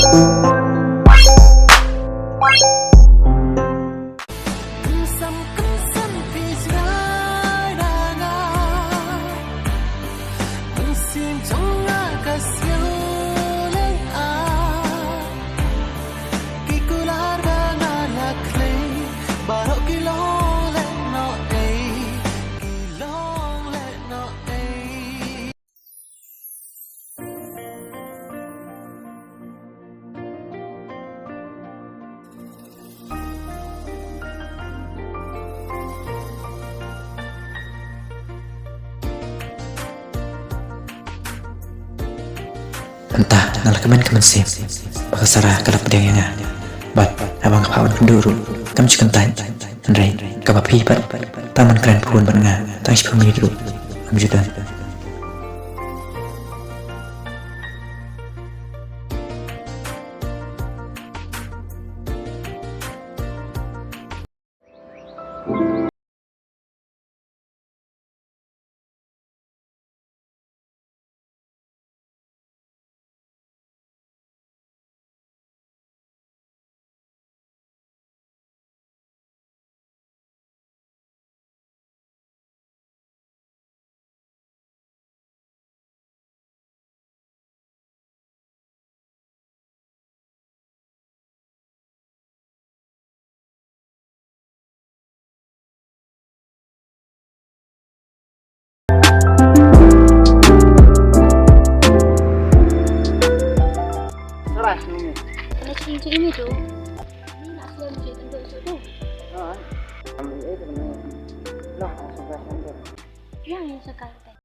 Entah nalar kemen sim Pakasara kalap pedang yang Bat abang kapawan penduru Kam cukentan Andrei kapapi pat Taman keren puan bernga Tangis pemilih dulu Amjudan Cincin ini tuh, ini nak siap cincin untuk itu. Ambil itu namanya. Loh, sudah sampai. Yang sekali teh.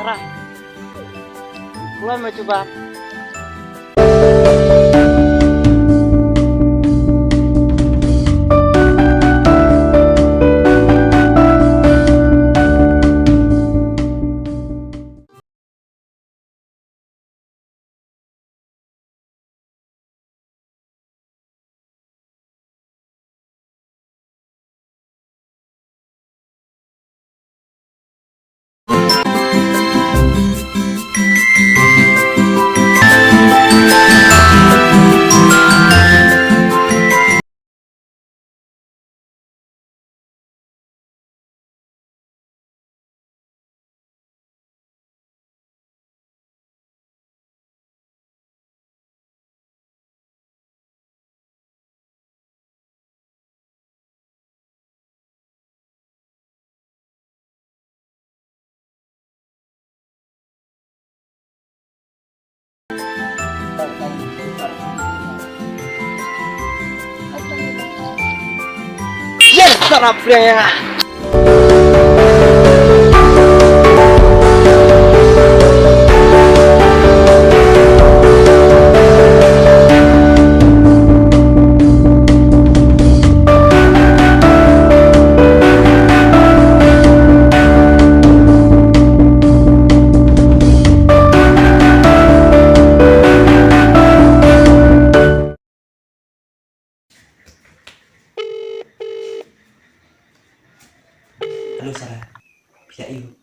Sarah, gua mau coba. Yes, sarap yang Halo Sarah, bisa yuk.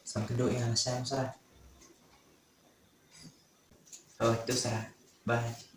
Sama kedua yang sayang Sarah. Oh itu Sarah, bye.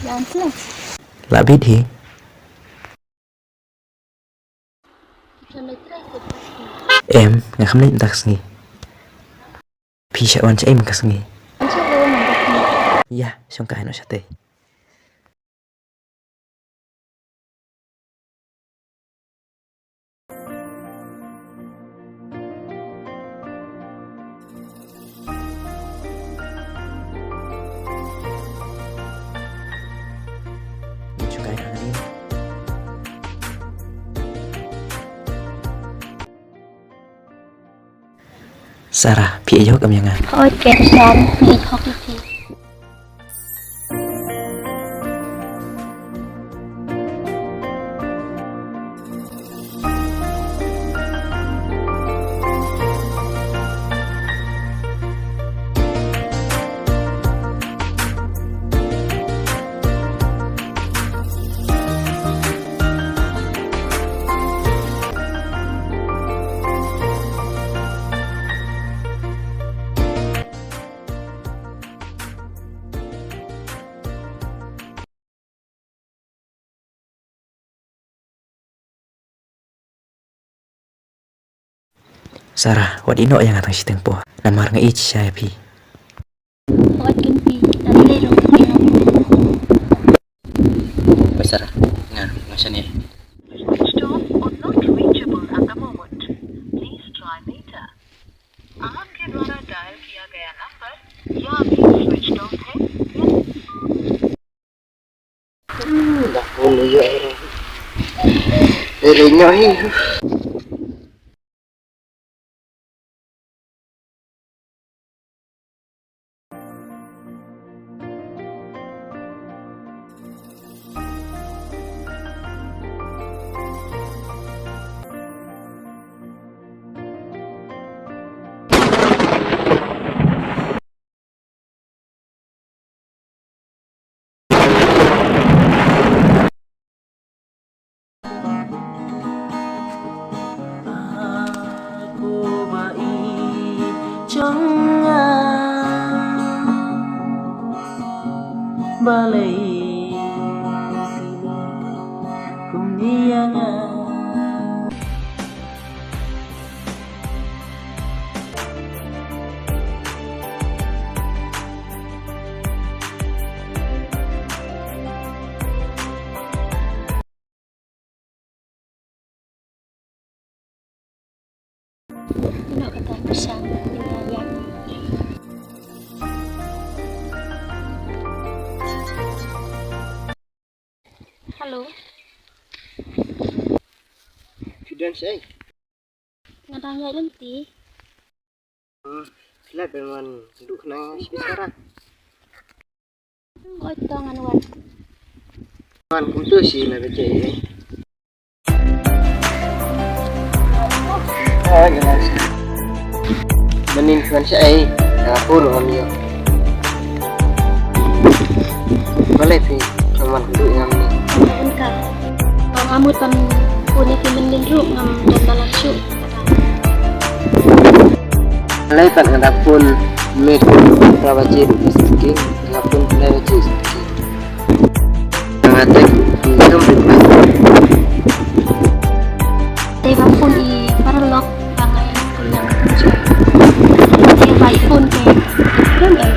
Yang plus. Lạ biết gì? Sampai terakhir Em nga kham len tak sngi phi sha wan cha em ka sngi Macam mana nampak ni? ya song ka no sha te Sarah, phi ayo kam yang Thôi kẹt sàn đi học đi thì Sarah, wat ino yang atang siteng po lamar nga ich siya phi Thôi kinh phi Tadi lấy rộng phi Baik Sarah nga siya niya Switched off or not reachable at the moment. Please try later. आपके द्वारा डायल किया गया नंबर या अभी switched off है Dah pun ya orang. Renyah ni. Balai kumnianga Nak kata pesan Penyayang Halo Sudah saya. Ngadang ya lenti Sila berman duduk nang sekarang. Oi tangan wan Man kuntu sih lah baca ini. Ah, jelas. Menin kan saya. Puro kami yo. Boleh sih. Cuman duduk ngam ni. Kan ka Ang amut pan Punya kimen lindruk Ngam dan dalam syuk Lai pan ngadapun mit rawaji skiing ngapun rawaji skiing. Ngatek hitam ritme. Teba pun i paralog Pangai kunyang kucuk Teba pun ke Kan kan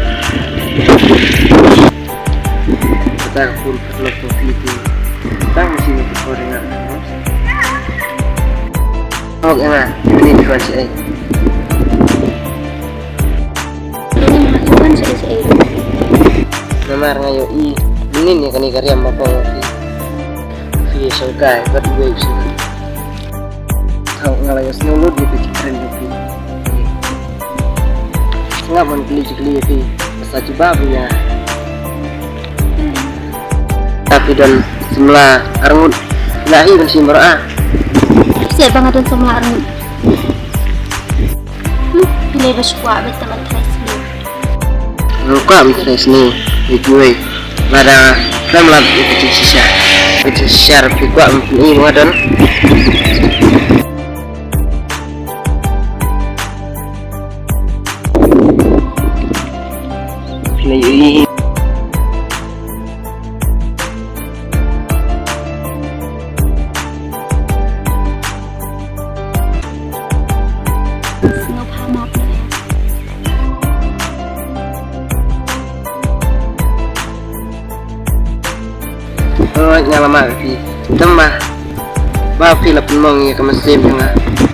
Kita pun perlu konflik. Tang sini korengan. Oke mah, ini tuan saya. Ini menghasilkan saya Namar ngayo i menin ya kani karya apa fi. Fi sangkai kat gue sih. Kau ngalayo snowload gitu keren gitu. Nggak mau keli fi. Asa coba punya. Tapi dan semula arngut lahi dan si meraah. Siap banget dan semua orang Pilih bersuara teman Tracy Luka mitres ni gue pada kita melakukan kecil sisa pikwa ini wadan ini ngau hamat na Alright nga lama pi. Tama. Ba pila pun mong ya kama sem nga.